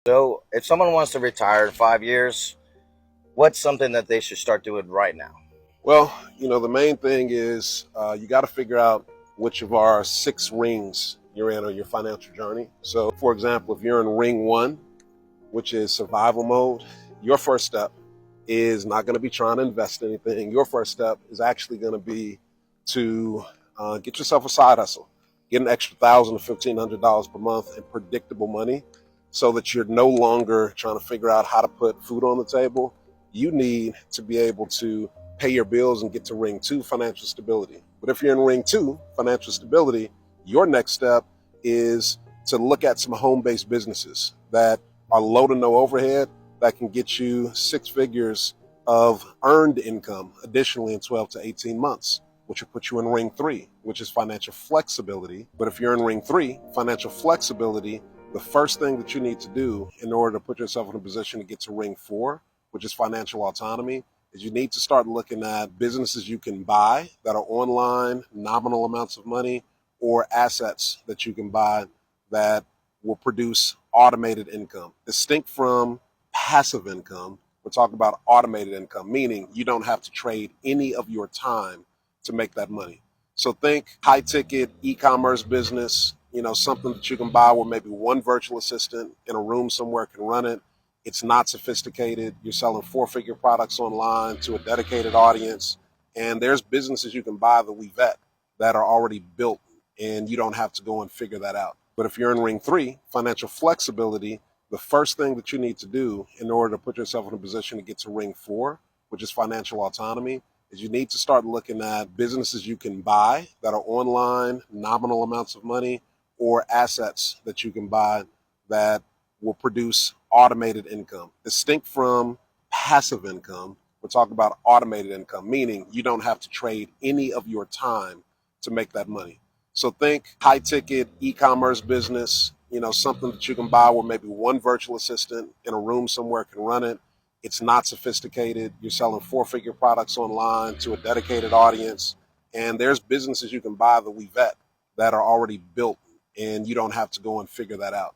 So, if someone wants to retire in 5 years, what's something that they should start doing right now? Well, the main thing is you got to figure out which of our six rings you're in on your financial journey. So, for example, if you're in ring one, which is survival mode, your first step is not going to be trying to invest in anything. Your first step is actually going to be to get yourself a side hustle, get an extra $1,000 to $1,500 per month in predictable money so that you're no longer trying to figure out how to put food on the table. You need to be able to pay your bills and get to ring two, financial stability. But if you're in ring two, financial stability, your next step is to look at some home-based businesses that are low to no overhead that can get you six figures of earned income additionally in 12 to 18 months, which will put you in ring three, which is financial flexibility. But if you're in ring three, financial flexibility, the first thing that you need to do in order to put yourself in a position to get to ring four, which is financial autonomy, is you need to start looking at businesses you can buy that are online, nominal amounts of money, or assets that you can buy that will produce automated income. Distinct from passive income, we're talking about automated income, meaning you don't have to trade any of your time to make that money. So think high ticket e-commerce business, something that you can buy where maybe one virtual assistant in a room somewhere can run it. It's not sophisticated. You're selling four-figure products online to a dedicated audience. And there's businesses you can buy that we vet that are already built, and you don't have to go and figure that out. But if you're in ring three, financial flexibility, the first thing that you need to do in order to put yourself in a position to get to ring four, which is financial autonomy, is you need to start looking at businesses you can buy that are online, nominal amounts of money, or assets that you can buy that will produce automated income. Distinct from passive income, we're talking about automated income, meaning you don't have to trade any of your time to make that money. So think high ticket e-commerce business, something that you can buy where maybe one virtual assistant in a room somewhere can run it. It's not sophisticated. You're selling four-figure products online to a dedicated audience. And there's businesses you can buy that we vet that are already built, and you don't have to go and figure that out.